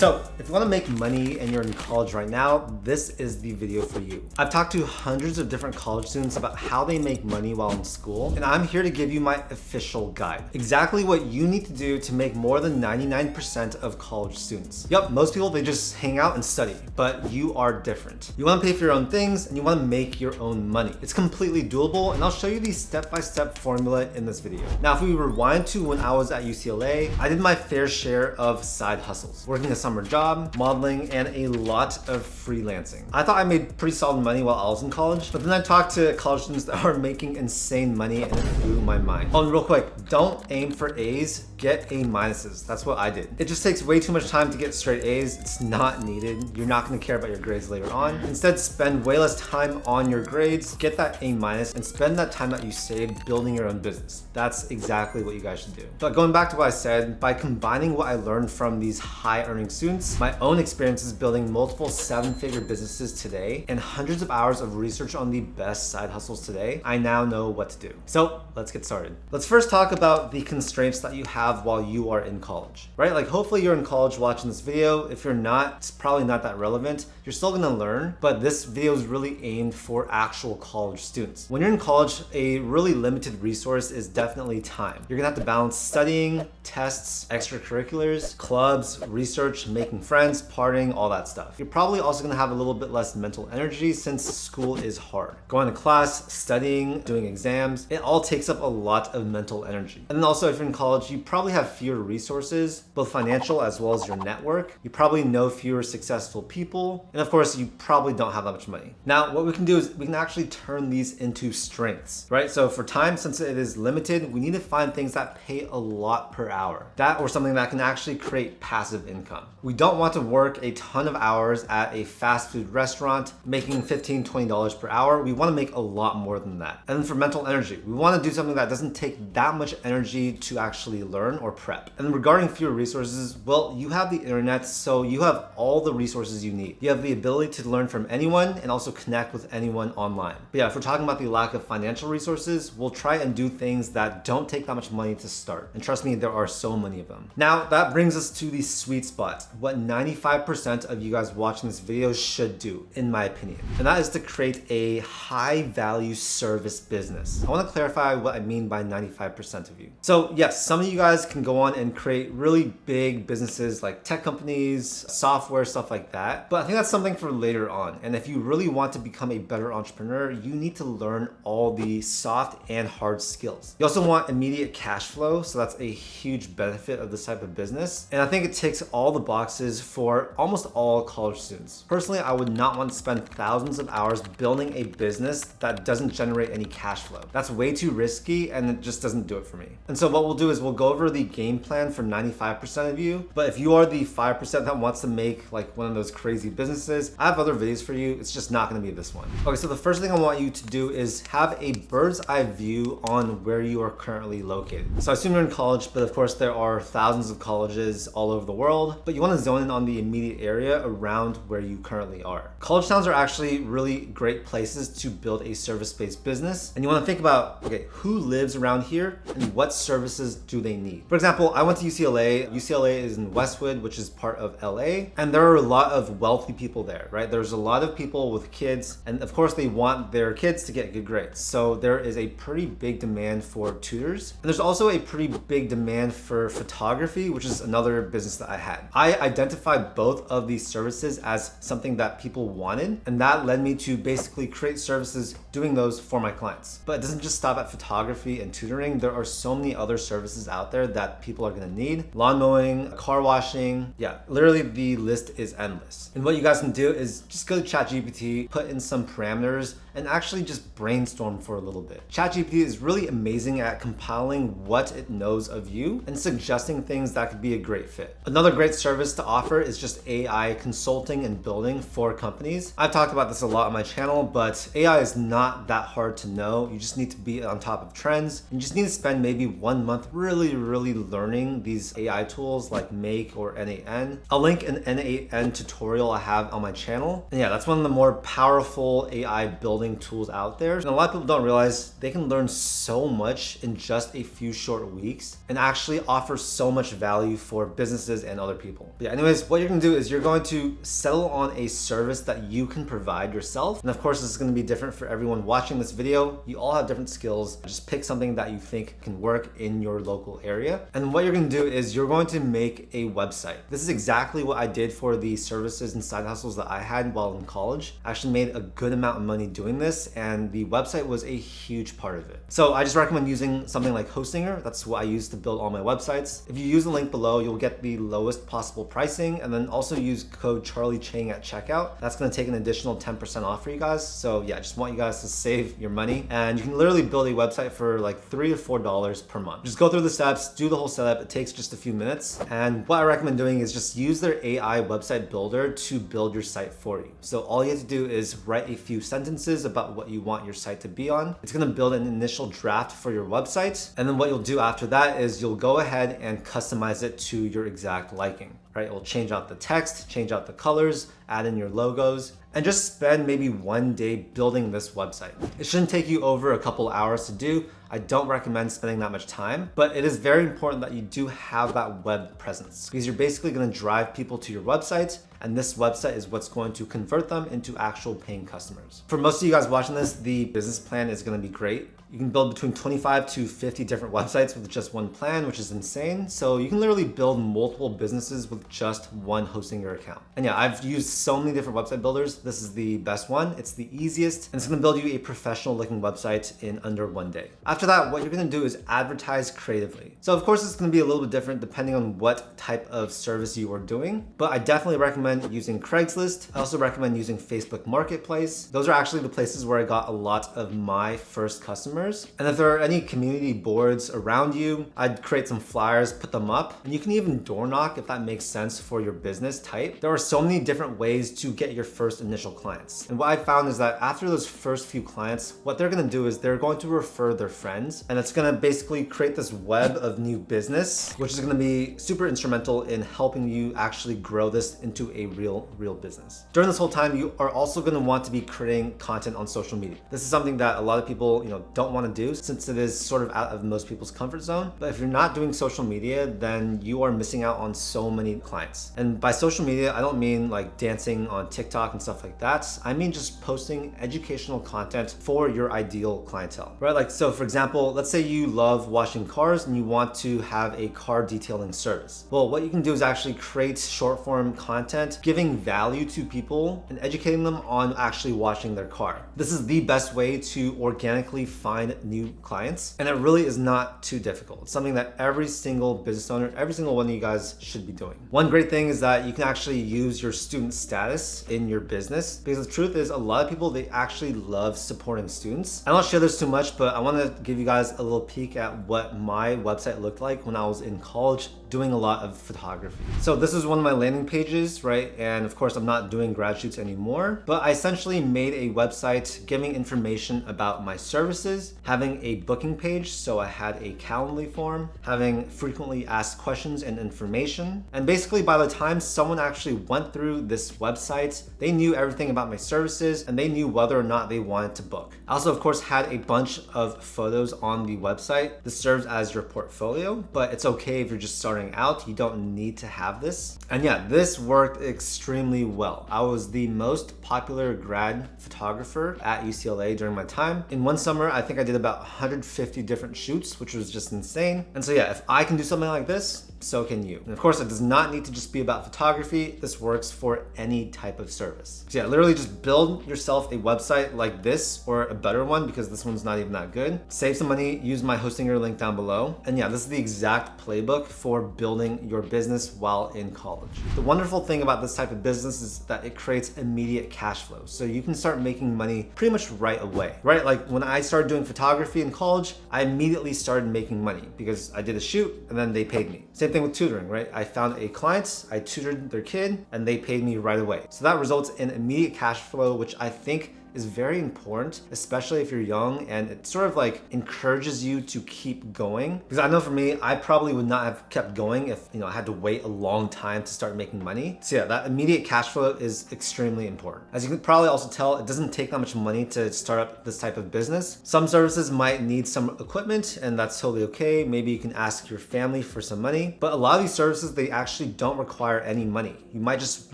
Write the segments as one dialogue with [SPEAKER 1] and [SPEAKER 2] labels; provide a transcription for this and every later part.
[SPEAKER 1] So if you want to make money and you're in college right now, this is the video for you. I've talked to hundreds of different college students about how they make money while in school, and I'm here to give you my official guide. Exactly what you need to do to make more than 99% of college students. Yep, most people, they just hang out and study, but you are different. You want to pay for your own things and you want to make your own money. It's completely doable, and I'll show you the step-by-step formula in this video. Now, if we rewind to when I was at UCLA, I did my fair share of side hustles, working a summer job, modeling, and a lot of freelancing. I thought I made pretty solid money while I was in college, but then I talked to college students that are making insane money and it blew my mind. Oh, and real quick, don't aim for A's, get A minuses. That's what I did. It just takes way too much time to get straight A's. It's not needed. You're not gonna care about your grades later on. Instead, spend way less time on your grades, get that A minus, and spend that time that you saved building your own business. That's exactly what you guys should do. But going back to what I said, by combining what I learned from these high earning students, my own experiences building multiple 7-figure businesses today, and hundreds of hours of research on the best side hustles today, I now know what to do. So let's get started. Let's first talk about the constraints that you have while you are in college, right? Like hopefully you're in college watching this video. If you're not, it's probably not that relevant. You're still gonna learn, but this video is really aimed for actual college students. When you're in college, a really limited resource is definitely time. You're gonna have to balance studying, tests, extracurriculars, clubs, research, making friends, partying, all that stuff. You're probably also gonna have a little bit less mental energy since school is hard. Going to class, studying, doing exams, it all takes up a lot of mental energy. And then also if you're in college, you probably have fewer resources, both financial as well as your network. You probably know fewer successful people. And of course, you probably don't have that much money. Now, what we can do is we can actually turn these into strengths, right? So for time, since it is limited, we need to find things that pay a lot per hour. That or something that can actually create passive income. We don't want to work a ton of hours at a fast food restaurant making $15, $20 per hour. We want to make a lot more than that. And then for mental energy, we want to do something that doesn't take that much energy to actually learn or prep. And then regarding fewer resources, well, you have the internet, so you have all the resources you need. You have the ability to learn from anyone and also connect with anyone online. But yeah, if we're talking about the lack of financial resources, we'll try and do things that don't take that much money to start. And trust me, there are so many of them. Now, that brings us to the sweet spot, what 95% of you guys watching this video should do, in my opinion. And that is to create a high value service business. I want to clarify what I mean by 95% of you. So yes, some of you guys can go on and create really big businesses like tech companies, software, stuff like that. But I think that's something for later on. And if you really want to become a better entrepreneur, you need to learn all the soft and hard skills. You also want immediate cash flow. So that's a huge benefit of this type of business. And I think it ticks all the boxes for almost all college students. Personally, I would not want to spend thousands of hours building a business that doesn't generate any cash flow. That's way too risky and it just doesn't do it for me. And so what we'll do is we'll go over the game plan for 95% of you. But if you are the 5% that wants to make like one of those crazy businesses, I have other videos for you. It's just not going to be this one. Okay, so the first thing I want you to do is have a bird's eye view on where you are currently located. So I assume you're in college, but of course there are thousands of colleges all over the world, but you want to zone in on the immediate area around where you currently are. College towns are actually really great places to build a service-based business. And you want to think about, okay, who lives around here and what services do they need? For example, I went to UCLA. UCLA is in Westwood, which is part of LA. And there are a lot of wealthy people there, right? There's a lot of people with kids, and of course they want their kids to get good grades. So there is a pretty big demand for tutors. And there's also a pretty big demand for photography, which is another business that I had. I identified both of these services as something that people wanted, and that led me to basically create services doing those for my clients. But it doesn't just stop at photography and tutoring. There are so many other services out there that people are gonna need. Lawn mowing, car washing, yeah, literally the list is endless. And what you guys can do is just go to ChatGPT, put in some parameters, and actually just brainstorm for a little bit. ChatGPT is really amazing at compiling what it knows of you and suggesting things that could be a great fit. Another great service to offer is just AI consulting and building for companies. I've talked about this a lot on my channel, but AI is not that hard to know. You just need to be on top of trends. You just need to spend maybe 1 month really learning these AI tools like Make or N8N. I'll link an N8N tutorial I have on my channel. And yeah, that's one of the more powerful AI building building tools out there. And a lot of people don't realize they can learn so much in just a few short weeks and actually offer so much value for businesses and other people. But yeah, anyways, what you're gonna do is you're going to settle on a service that you can provide yourself. And of course, this is gonna be different for everyone watching this video. You all have different skills. Just pick something that you think can work in your local area. And what you're gonna do is you're going to make a website. This is exactly what I did for the services and side hustles that I had while in college. I actually made a good amount of money doing this, and the website was a huge part of it. So I just recommend using something like Hostinger. That's what I use to build all my websites. If you use the link below, you'll get the lowest possible pricing, and then also use code CharlieChang at checkout. That's gonna take an additional 10% off for you guys. So yeah, I just want you guys to save your money, and you can literally build a website for like $3 to $4 per month. Just go through the steps, do the whole setup. It takes just a few minutes. And what I recommend doing is just use their AI website builder to build your site for you. So all you have to do is write a few sentences about what you want your site to be on. It's gonna build an initial draft for your website. And then what you'll do after that is you'll go ahead and customize it to your exact liking, right? It will change out the text, change out the colors, add in your logos, and just spend maybe one day building this website. It shouldn't take you over a couple hours to do. I don't recommend spending that much time, but it is very important that you do have that web presence, because you're basically gonna drive people to your website, and this website is what's going to convert them into actual paying customers. For most of you guys watching this, the business plan is gonna be great. You can build between 25 to 50 different websites with just one plan, which is insane. So you can literally build multiple businesses with just one Hostinger account. And yeah, I've used so many different website builders. This is the best one. It's the easiest, and it's gonna build you a professional looking website in under one day. After that, what you're gonna do is advertise creatively. So of course, it's gonna be a little bit different depending on what type of service you are doing, but I definitely recommend using Craigslist. I also recommend using Facebook Marketplace. Those are actually the places where I got a lot of my first customers. And if there are any community boards around you, I'd create some flyers, put them up, and you can even door knock if that makes sense for your business type. There are so many different ways to get your first initial clients. And what I found is that after those first few clients, what they're gonna do is they're going to refer their friends, and it's gonna basically create this web of new business, which is gonna be super instrumental in helping you actually grow this into a real business. During this whole time, you are also gonna want to be creating content on social media. This is something that a lot of people, don't want to do, since it is sort of out of most people's comfort zone. But if you're not doing social media, then you are missing out on so many clients. And by social media, I don't mean like dancing on TikTok and stuff like that. I mean just posting educational content for your ideal clientele, right? Like, so for example, let's say you love washing cars and you want to have a car detailing service. Well, what you can do is actually create short form content, giving value to people and educating them on actually washing their car. This is the best way to organically find new clients, and it really is not too difficult. It's something that every single business owner, every single one of you guys should be doing. One great thing is that you can actually use your student status in your business, because the truth is a lot of people, they actually love supporting students. I don't share this too much, but I want to give you guys a little peek at what my website looked like when I was in college doing a lot of photography. So this is one of my landing pages, right? And of course, I'm not doing grad shoots anymore, but I essentially made a website giving information about my services, having a booking page, so I had a Calendly form, having frequently asked questions and information. And basically by the time someone actually went through this website, they knew everything about my services and they knew whether or not they wanted to book. I also, of course, had a bunch of photos on the website. This serves as your portfolio, but it's okay if you're just starting out. You don't need to have this. And yeah, this worked extremely well. I was the most popular grad photographer at UCLA during my time. In one summer, I think I did about 150 different shoots, which was just insane. And so yeah, if I can do something like this, so can you. And of course, it does not need to just be about photography. This works for any type of service. So yeah, literally just build yourself a website like this, or a better one, because this one's not even that good. Save some money, use my Hostinger link down below. And yeah, this is the exact playbook for building your business while in college. The wonderful thing about this type of business is that it creates immediate cash flow. So you can start making money pretty much right away, right? Like when I started doing photography in college, I immediately started making money because I did a shoot and then they paid me. Same thing with tutoring, right? I found a client, I tutored their kid, and they paid me right away. So that results in immediate cash flow, which I think is very important, especially if you're young, and it sort of like encourages you to keep going. Because I know for me, I probably would not have kept going if I had to wait a long time to start making money. So yeah, that immediate cash flow is extremely important. As you can probably also tell, it doesn't take that much money to start up this type of business. Some services might need some equipment, and that's totally okay. Maybe you can ask your family for some money, but a lot of these services, they actually don't require any money. You might just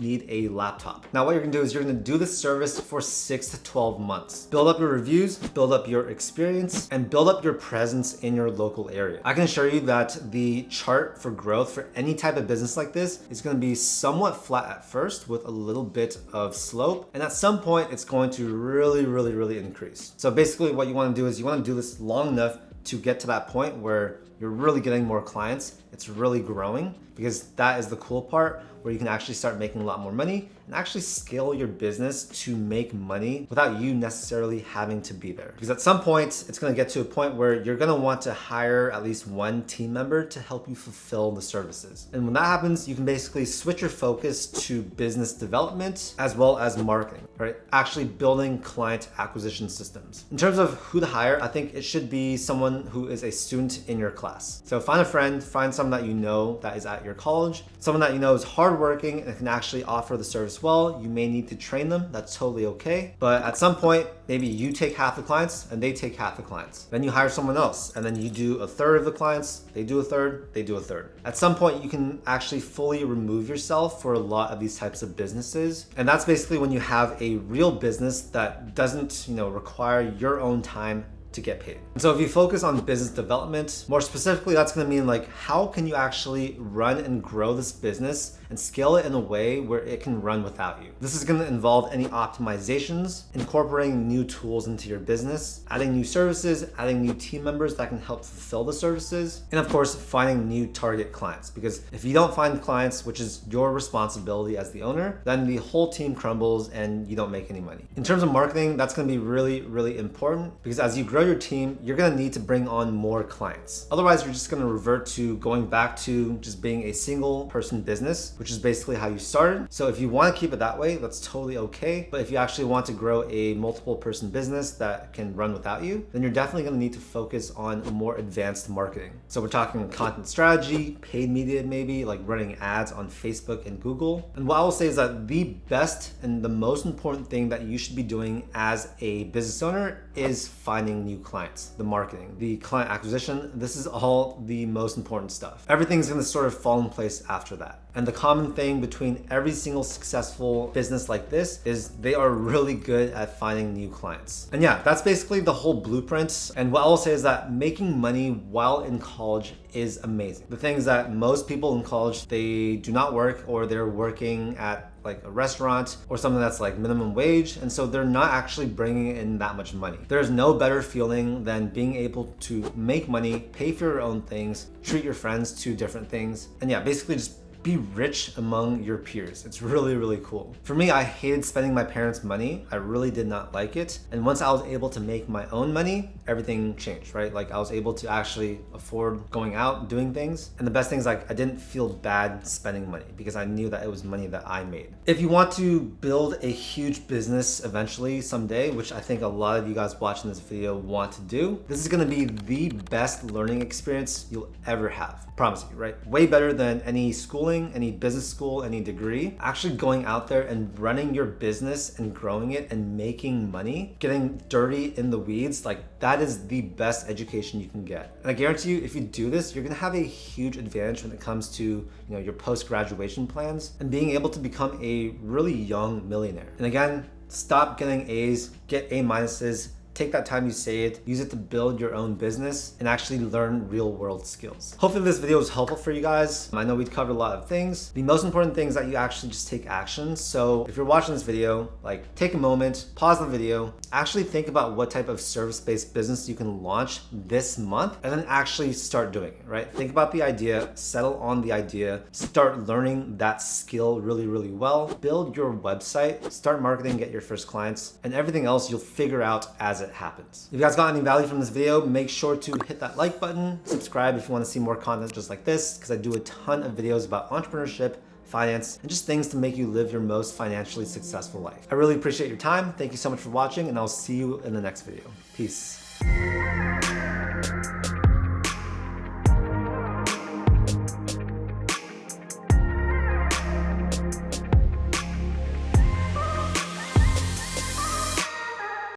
[SPEAKER 1] need a laptop. Now what you're gonna do is you're gonna do this service for 6 to 12 months. Build up your reviews, build up your experience, and build up your presence in your local area. I can assure you that the chart for growth for any type of business like this is gonna be somewhat flat at first with a little bit of slope, and at some point it's going to really increase. So basically what you wanna do is you wanna do this long enough to get to that point where you're really getting more clients, it's really growing, because that is the cool part where you can actually start making a lot more money and actually scale your business to make money without you necessarily having to be there. Because at some point, it's gonna get to a point where you're gonna want to hire at least one team member to help you fulfill the services. And when that happens, you can basically switch your focus to business development as well as marketing, right? Actually building client acquisition systems. In terms of who to hire, I think it should be someone who is a student in your class. So find a friend, find someone that you know that is at your college, someone that you know is hardworking and can actually offer the service well. You may need to train them, that's totally okay. But at some point, maybe you take half the clients and they take half the clients. Then you hire someone else and then you do a third of the clients, they do a third, they do a third. At some point, you can actually fully remove yourself for a lot of these types of businesses. And that's basically when you have a real business that doesn't, require your own time to get paid. And so if you focus on business development, more specifically, that's gonna mean like, how can you actually run and grow this business and scale it in a way where it can run without you? This is gonna involve any optimizations, incorporating new tools into your business, adding new services, adding new team members that can help fulfill the services, and of course, finding new target clients. Because if you don't find clients, which is your responsibility as the owner, then the whole team crumbles and you don't make any money. In terms of marketing, that's gonna be really important, because as you grow your team, you're gonna need to bring on more clients. Otherwise, you're just gonna revert to going back to just being a single person business, which is basically how you started. So if you wanna keep it that way, that's totally okay. But if you actually want to grow a multiple person business that can run without you, then you're definitely gonna need to focus on more advanced marketing. So we're talking content strategy, paid media maybe, like running ads on Facebook and Google. And what I will say is that the best and the most important thing that you should be doing as a business owner is finding new clients, the marketing, the client acquisition. This is all the most important stuff. Everything's gonna sort of fall in place after that. And the common thing between every single successful business like this is they are really good at finding new clients. And yeah, that's basically the whole blueprint. And what I will say is that making money while in college is amazing. The thing is that most people in college, they do not work, or they're working at like a restaurant or something that's like minimum wage, and so they're not actually bringing in that much money. There's no better feeling than being able to make money, pay for your own things, treat your friends to different things, and yeah, basically just be rich among your peers. It's really cool. For me, I hated spending my parents' money. I really did not like it. And once I was able to make my own money, everything changed, right? Like I was able to actually afford going out, doing things. And the best thing is like I didn't feel bad spending money because I knew that it was money that I made. If you want to build a huge business eventually someday, which I think a lot of you guys watching this video want to do, this is gonna be the best learning experience you'll ever have. I promise you, right? Way better than any schooling, any business school, any degree. Actually going out there and running your business and growing it and making money, getting dirty in the weeds, like that is the best education you can get. And I guarantee you, if you do this, you're gonna have a huge advantage when it comes to your post-graduation plans and being able to become a really young millionaire. And again, stop getting A's, get A minuses, take that time you saved, use it to build your own business and actually learn real world skills. Hopefully this video was helpful for you guys. I know we've covered a lot of things. The most important thing is that you actually just take action. So if you're watching this video, like take a moment, pause the video, actually think about what type of service-based business you can launch this month and then actually start doing it, right? Think about the idea, settle on the idea, start learning that skill really well, build your website, start marketing, get your first clients, and everything else you'll figure out as it happens. If you guys got any value from this video, make sure to hit that like button, subscribe if you want to see more content just like this, because I do a ton of videos about entrepreneurship, finance, and just things to make you live your most financially successful life. I really appreciate your time. Thank you so much for watching, and I'll see you in the next video. Peace.